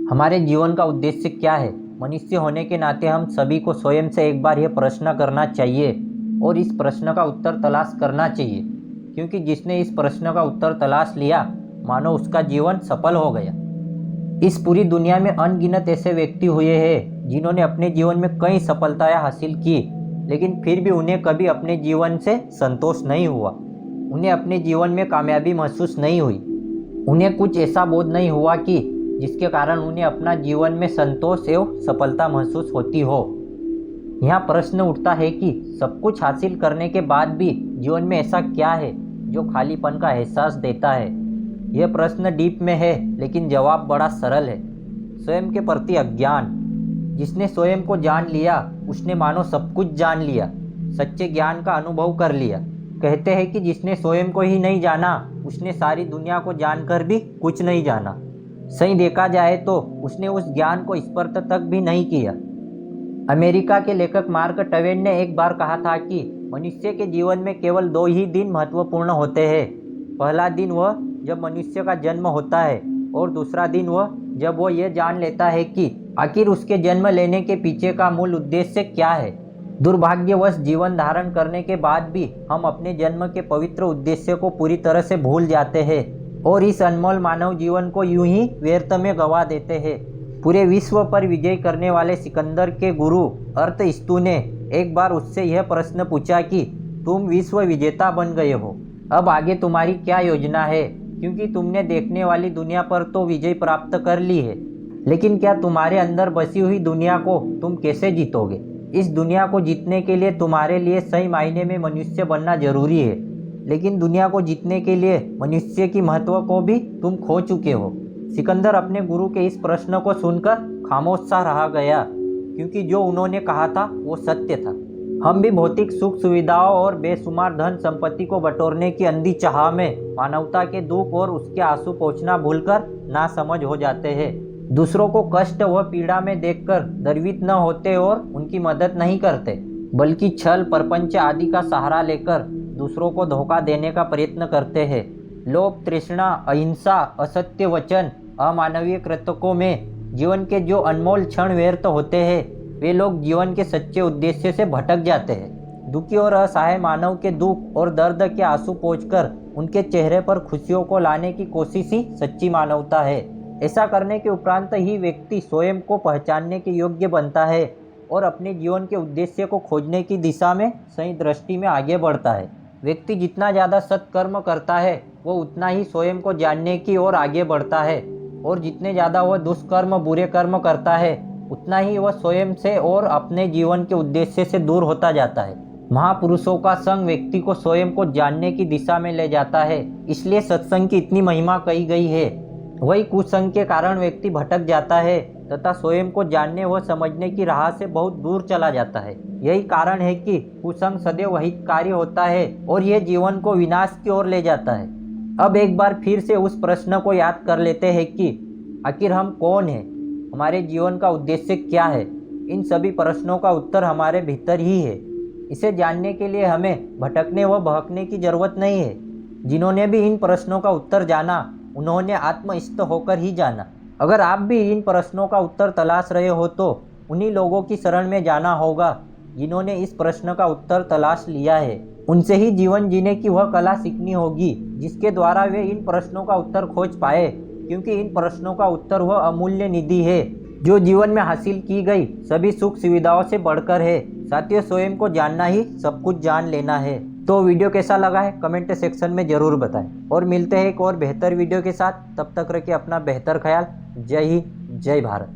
हमारे जीवन का उद्देश्य क्या है? मनुष्य होने के नाते हम सभी को स्वयं से एक बार यह प्रश्न करना चाहिए और इस प्रश्न का उत्तर तलाश करना चाहिए, क्योंकि जिसने इस प्रश्न का उत्तर तलाश लिया, मानो उसका जीवन सफल हो गया। इस पूरी दुनिया में अनगिनत ऐसे व्यक्ति हुए हैं जिन्होंने अपने जीवन में कई सफलताएं हासिल की, लेकिन फिर भी उन्हें कभी अपने जीवन से संतोष नहीं हुआ। उन्हें अपने जीवन में कामयाबी महसूस नहीं हुई। उन्हें कुछ ऐसा बोध नहीं हुआ कि जिसके कारण उन्हें अपना जीवन में संतोष एवं सफलता महसूस होती हो। यहाँ प्रश्न उठता है कि सब कुछ हासिल करने के बाद भी जीवन में ऐसा क्या है जो खालीपन का एहसास देता है। यह प्रश्न डीप में है, लेकिन जवाब बड़ा सरल है। स्वयं के प्रति अज्ञान। जिसने स्वयं को जान लिया, उसने मानो सब कुछ जान लिया, सच्चे ज्ञान का अनुभव कर लिया। कहते हैं कि जिसने स्वयं को ही नहीं जाना, उसने सारी दुनिया को जानकर भी कुछ नहीं जाना। सही देखा जाए तो उसने उस ज्ञान को स्पर्श तक भी नहीं किया। अमेरिका के लेखक मार्क ट्वेन ने एक बार कहा था कि मनुष्य के जीवन में केवल 2 ही दिन महत्वपूर्ण होते हैं। पहला दिन वह जब मनुष्य का जन्म होता है, और दूसरा दिन वह जब वो ये जान लेता है कि आखिर उसके जन्म लेने के पीछे का मूल उद्देश्य क्या है। दुर्भाग्यवश जीवन धारण करने के बाद भी हम अपने जन्म के पवित्र उद्देश्य को पूरी तरह से भूल जाते हैं और इस अनमोल मानव जीवन को यूं ही व्यर्थ में गंवा देते हैं। पूरे विश्व पर विजय करने वाले सिकंदर के गुरु अरतुस्तु ने एक बार उससे यह प्रश्न पूछा कि तुम विश्व विजेता बन गए हो, अब आगे तुम्हारी क्या योजना है, क्योंकि तुमने देखने वाली दुनिया पर तो विजय प्राप्त कर ली है, लेकिन क्या तुम्हारे अंदर बसी हुई दुनिया को तुम कैसे जीतोगे? इस दुनिया को जीतने के लिए तुम्हारे लिए सही मायने में मनुष्य बनना जरूरी है, लेकिन दुनिया को जीतने के लिए मनुष्य की महत्व को भी तुम खो चुके हो। सिकंदर अपने गुरु के इस प्रश्न को सुनकर खामोश सा रह गया, क्योंकि जो उन्होंने कहा था वो सत्य था। हम भी भौतिक सुख सुविधाओं और बेशुमार धन संपत्ति को बटोरने की अंधी चाह में मानवता के दुख और उसके आंसू पोंछना भूलकर नासमझ हो जाते हैं। दूसरों को कष्ट व पीड़ा में देखकर द्रवित न होते और उनकी मदद नहीं करते, बल्कि छल, प्रपंच आदि का सहारा लेकर दूसरों को धोखा देने का प्रयत्न करते हैं। लोभ, तृष्णा, अहिंसा, असत्य वचन, अमानवीय कृत्यों में जीवन के जो अनमोल क्षण व्यर्थ होते हैं, वे लोग जीवन के सच्चे उद्देश्य से भटक जाते हैं। दुखी और असहाय मानव के दुख और दर्द के आंसू पोंछकर उनके चेहरे पर खुशियों को लाने की कोशिश ही सच्ची मानवता है। ऐसा करने के उपरांत ही व्यक्ति स्वयं को पहचानने के योग्य बनता है और अपने जीवन के उद्देश्य को खोजने की दिशा में सही दृष्टि में आगे बढ़ता है। व्यक्ति जितना ज़्यादा सत्कर्म करता है, वो उतना ही स्वयं को जानने की ओर आगे बढ़ता है, और जितने ज़्यादा वह दुष्कर्म, बुरे कर्म करता है, उतना ही वह स्वयं से और अपने जीवन के उद्देश्य से दूर होता जाता है। महापुरुषों का संग व्यक्ति को स्वयं को जानने की दिशा में ले जाता है, इसलिए सत्संग की इतनी महिमा कही गई है। वही कुसंग के कारण व्यक्ति भटक जाता है तथा स्वयं को जानने व समझने की राह से बहुत दूर चला जाता है। यही कारण है कि कुसंग सदैव हितकारी होता है और यह जीवन को विनाश की ओर ले जाता है। अब एक बार फिर से उस प्रश्न को याद कर लेते हैं कि आखिर हम कौन हैं, हमारे जीवन का उद्देश्य क्या है। इन सभी प्रश्नों का उत्तर हमारे भीतर ही है। इसे जानने के लिए हमें भटकने व बहकने की जरूरत नहीं है। जिन्होंने भी इन प्रश्नों का उत्तर जाना, उन्होंने आत्मस्थ होकर ही जाना। अगर आप भी इन प्रश्नों का उत्तर तलाश रहे हो तो उन्हीं लोगों की शरण में जाना होगा जिन्होंने इस प्रश्न का उत्तर तलाश लिया है। उनसे ही जीवन जीने की वह कला सीखनी होगी जिसके द्वारा वे इन प्रश्नों का उत्तर खोज पाए, क्योंकि इन प्रश्नों का उत्तर वह अमूल्य निधि है जो जीवन में हासिल की गई सभी सुख सुविधाओं से बढ़कर है। साथियों, स्वयं को जानना ही सब कुछ जान लेना है। तो वीडियो कैसा लगा है कमेंट सेक्शन में ज़रूर बताएं, और मिलते हैं एक और बेहतर वीडियो के साथ। तब तक रखिए अपना बेहतर ख्याल। जय हिंद, जय भारत।